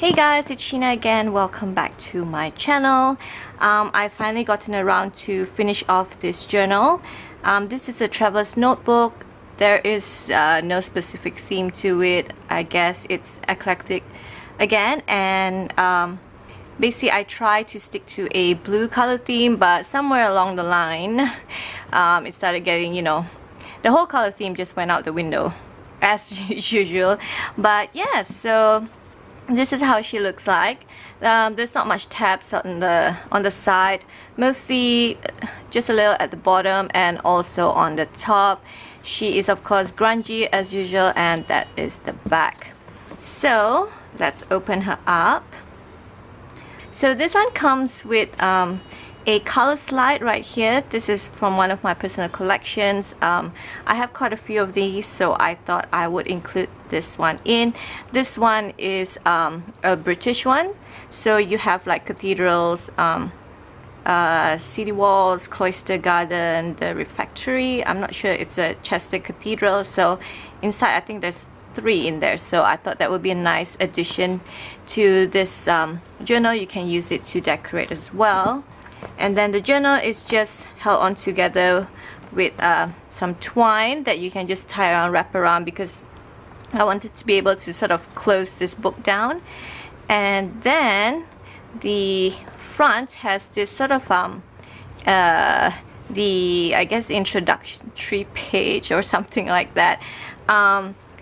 Hey guys, it's Sheena again. Welcome back to my channel. I finally gotten around to finish off this journal. This is a traveler's notebook. There is no specific theme to it. I guess it's eclectic again, and basically I try to stick to a blue color theme, but somewhere along the line it started getting, the whole color theme just went out the window as usual. But yeah, so this is how she looks like. There's not much tabs on the side, mostly just a little at the bottom and also on the top. She is of course grungy as usual, and that is the back. So let's open her up. So this one comes with a color slide right here. This is from one of my personal collections. I have quite a few of these, so I thought I would include this one in. This one is a British one, so you have like cathedrals, city walls, cloister garden, the refectory. I'm not sure, it's a Chester Cathedral. So inside I think there's 3 in there, so I thought that would be a nice addition to this journal. You can use it to decorate as well. And then the journal is just held on together with some twine that you can just tie around, wrap around, because I wanted to be able to sort of close this book down. And then the front has this sort of I guess introductory page or something like that.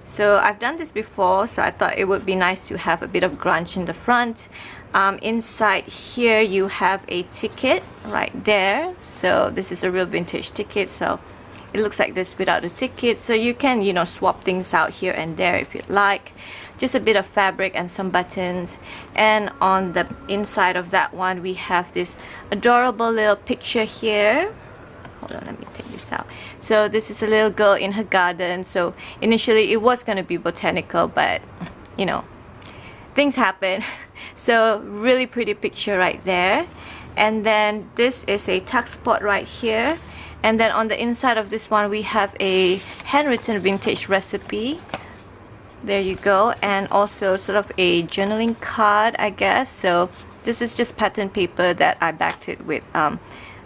So I've done this before, so I thought it would be nice to have a bit of grunge in the front. Inside here you have a ticket right there. So this is a real vintage ticket, so it looks like this without the ticket. So you can, swap things out here and there if you'd like. Just a bit of fabric and some buttons. And on the inside of that one we have this adorable little picture here. Hold on, let me take this out. So this is a little girl in her garden. So initially it was going to be botanical, but things happen. So really pretty picture right there. And then this is a tuck spot right here. And then on the inside of this one we have a handwritten vintage recipe. There you go. And also sort of a journaling card, I guess. So this is just pattern paper that I backed it with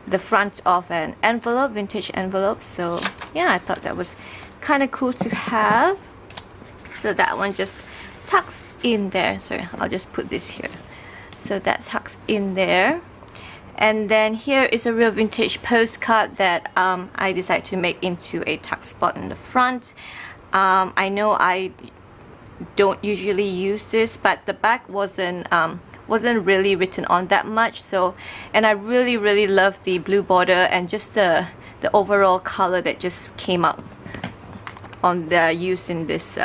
the front of an envelope, vintage envelope. So yeah, I thought that was kind of cool to have. So that one just tucks in there. Sorry, I'll just put this here. So that tucks in there. And then here is a real vintage postcard that I decided to make into a tuck spot in the front. I know I don't usually use this, but the back wasn't really written on that much. So, and I really love the blue border and just the overall color that just came up on the use in this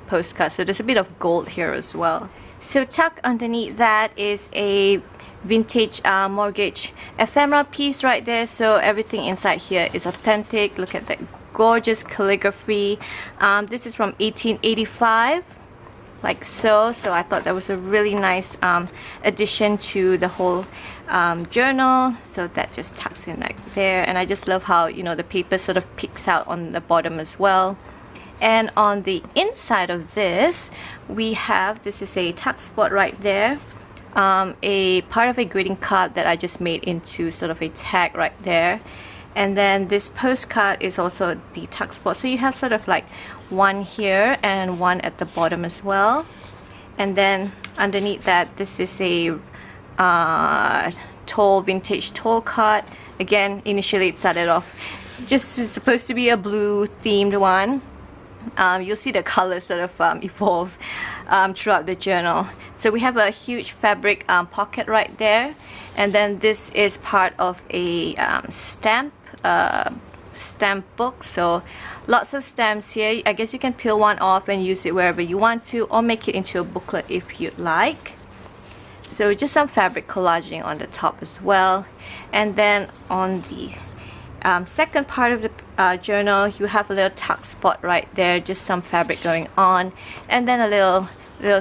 postcard. So there's a bit of gold here as well. So tucked underneath that is a vintage mortgage ephemera piece right there. So everything inside here is authentic. Look at that gorgeous calligraphy. This is from 1885, like so. So I thought that was a really nice addition to the whole journal. So that just tucks in like there. And I just love how the paper sort of peeks out on the bottom as well. And on the inside of this we have, this is a tuck spot right there, a part of a greeting card that I just made into sort of a tag right there. And then this postcard is also the tuck spot, so you have sort of like one here and one at the bottom as well. And then underneath that, this is a vintage toll card. Again, initially it started off just supposed to be a blue themed one. You'll see the colors sort of evolve throughout the journal. So we have a huge fabric pocket right there. And then this is part of a stamp book. So lots of stamps here. I guess you can peel one off and use it wherever you want to, or make it into a booklet if you'd like. So just some fabric collaging on the top as well. And then on the second part of the journal you have a little tuck spot right there, just some fabric going on, and then a little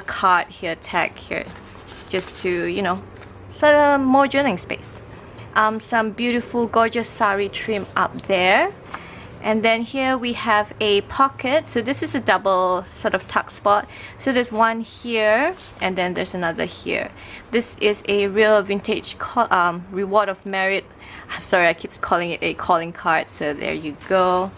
card here, tag here, just to sort of more journaling space. Some beautiful gorgeous sari trim up there. And then here we have a pocket. So this is a double sort of tuck spot. So there's one here and then there's another here. This is a real vintage reward of merit. Sorry, I keep calling it a calling card. So there you go.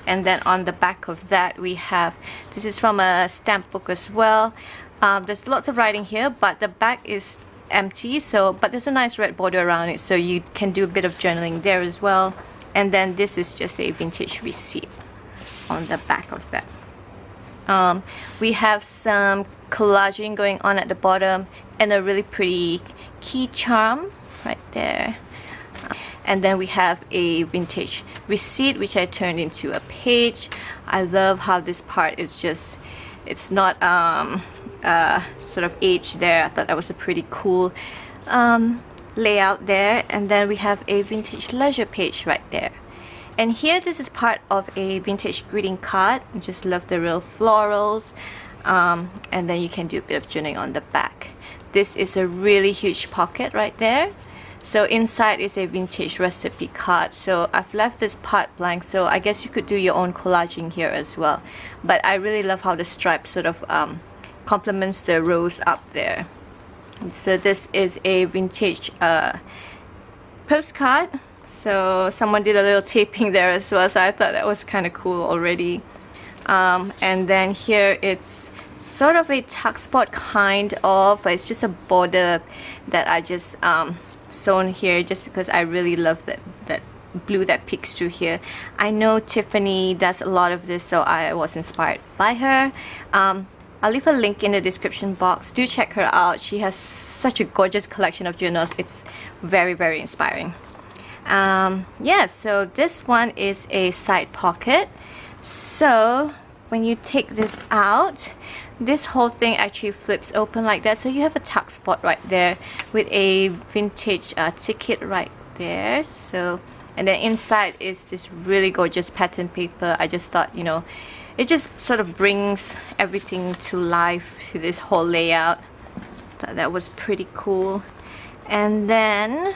And then on the back of that we have, this is from a stamp book as well. There's lots of writing here, but the back is empty, but there's a nice red border around it, so you can do a bit of journaling there as well. And then this is just a vintage receipt on the back of that. We have some collaging going on at the bottom and a really pretty key charm right there. And then we have a vintage receipt which I turned into a page. I love how this part is just, it's not sort of aged there. I thought that was a pretty cool layout there. And then we have a vintage leisure page right there. And here, this is part of a vintage greeting card. I just love the real florals. And then you can do a bit of journaling on the back. This is a really huge pocket right there. So inside is a vintage recipe card. So I've left this part blank, so I guess you could do your own collaging here as well. But I really love how the stripe sort of complements the rows up there. So this is a vintage postcard. So someone did a little taping there as well, so I thought that was kind of cool already. And then here it's sort of a tuck spot kind of, but it's just a border that I just sewn here just because I really love that blue that peeks through here. I know Tiffany does a lot of this, so I was inspired by her. I'll leave a link in the description box. Do check her out. She has such a gorgeous collection of journals. It's very, very inspiring. Yeah, so this one is a side pocket. So when you take this out, this whole thing actually flips open like that, so you have a tuck spot right there with a vintage ticket right there. So, and then inside is this really gorgeous pattern paper. I just thought, you know, it just sort of brings everything to life to this whole layout. Thought that was pretty cool. And then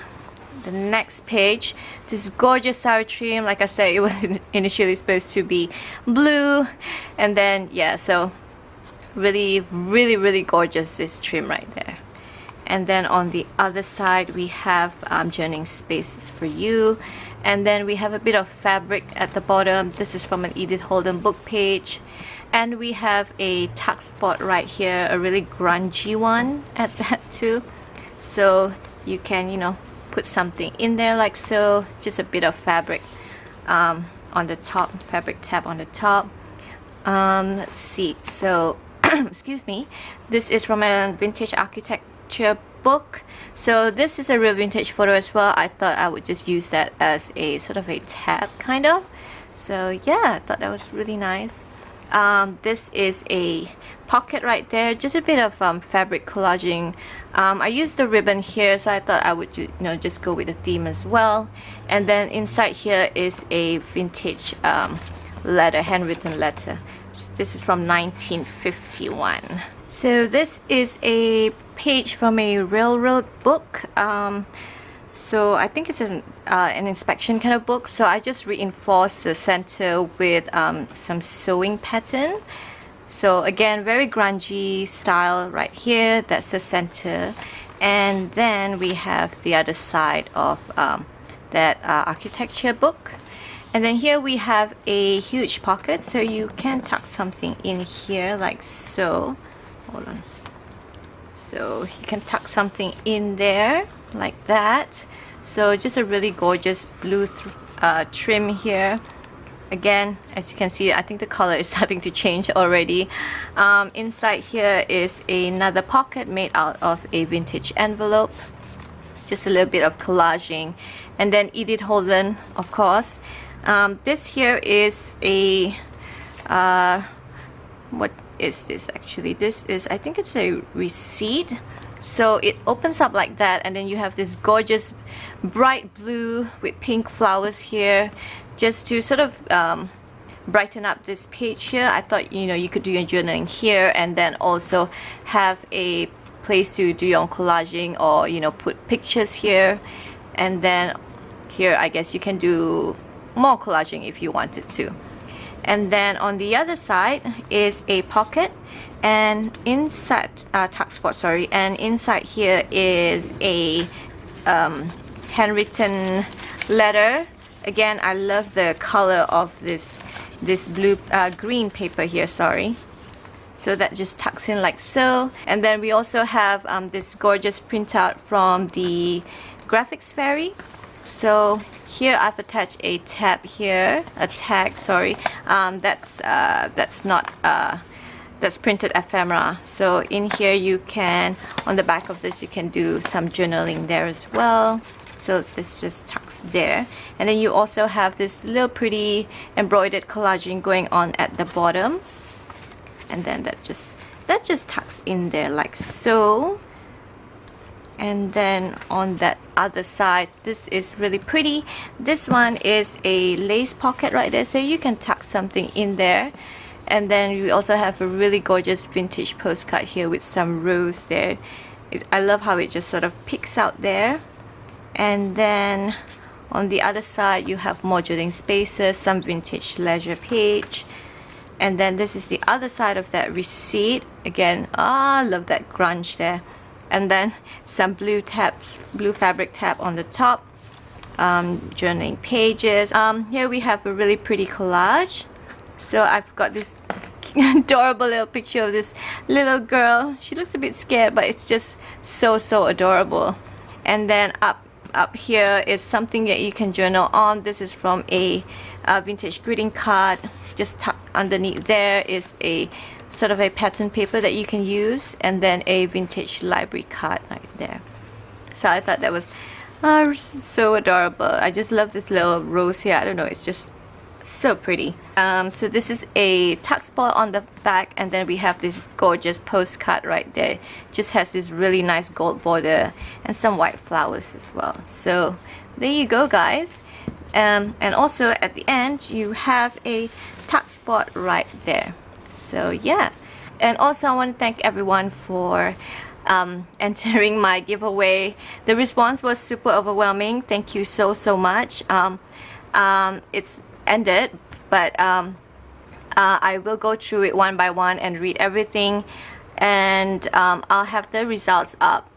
the next page, this gorgeous sour trim. Like I said, it was initially supposed to be blue, and then yeah, so really, really, really gorgeous, this trim right there. And then on the other side we have journaling spaces for you, and then we have a bit of fabric at the bottom. This is from an Edith Holden book page, and we have a tuck spot right here, a really grungy one at that too, so you can, you know, put something in there like so. Just a bit of fabric on the top, fabric tab on the top. Let's see, so excuse me, this is from a vintage architecture book. So this is a real vintage photo as well. I thought I would just use that as a sort of a tab kind of. So yeah, I thought that was really nice. This is a pocket right there, just a bit of fabric collaging. I used the ribbon here, so I thought I would, you know, just go with the theme as well. And then inside here is a vintage letter, handwritten letter. This is from 1951. So this is a page from a railroad book. So I think it's an inspection kind of book. So I just reinforced the center with some sewing pattern. So again, very grungy style right here. That's the center. And then we have the other side of that architecture book. And then here we have a huge pocket, so you can tuck something in here like so. Hold on. So you can tuck something in there like that. So just a really gorgeous blue trim here. Again, as you can see, I think the color is starting to change already. Inside here is another pocket made out of a vintage envelope. Just a little bit of collaging. And then Edith Holden, of course. This here is a what is this actually? This is, I think it's a receipt. So it opens up like that, and then you have this gorgeous bright blue with pink flowers here, just to sort of brighten up this page here. I thought, you know, you could do your journaling here and then also have a place to do your own collaging, or, you know, put pictures here. And then here I guess you can do more collaging if you wanted to. And then on the other side is a pocket, and inside tuck spot, sorry, and inside here is a handwritten letter. Again, I love the color of this blue green paper here, sorry. So that just tucks in like so. And then we also have this gorgeous printout from the Graphics Fairy. So here I've attached a tab here, a tag, sorry. That's not that's printed ephemera. So in here you can, on the back of this, you can do some journaling there as well. So this just tucks there. And then you also have this little pretty embroidered collaging going on at the bottom. And then that just tucks in there like so. And then on that other side, this is really pretty. This one is a lace pocket right there, so you can tuck something in there. And then we also have a really gorgeous vintage postcard here with some rose there. I love how it just sort of peeks out there. And then on the other side you have more journaling spaces, some vintage leisure page. And then this is the other side of that receipt. Again, I love that grunge there. And then some blue tabs, blue fabric tab on the top, journaling pages. Here we have a really pretty collage. So I've got this adorable little picture of this little girl. She looks a bit scared, but it's just so adorable. And then up here is something that you can journal on. This is from a vintage greeting card. Just tucked underneath there is a sort of a pattern paper that you can use, and then a vintage library card right there. So I thought that was so adorable. I just love this little rose here. I don't know, it's just so pretty. So this is a tuck spot on the back, and then we have this gorgeous postcard right there. Just has this really nice gold border and some white flowers as well. So there you go, guys. And also at the end you have a tuck spot right there. So yeah, and also I want to thank everyone for entering my giveaway. The response was super overwhelming. Thank you so much. It's ended, but I will go through it one by one and read everything, and I'll have the results up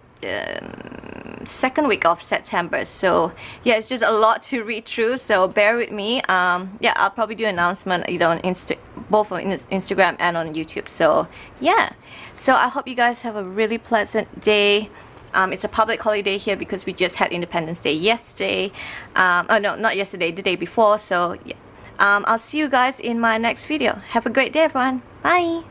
second week of September. So yeah, it's just a lot to read through, so bear with me. Yeah, I'll probably do an announcement either on both on Instagram and on YouTube. So yeah, so I hope you guys have a really pleasant day. It's a public holiday here because we just had Independence Day yesterday. Oh no, not yesterday, the day before. So yeah, I'll see you guys in my next video. Have a great day, everyone. Bye.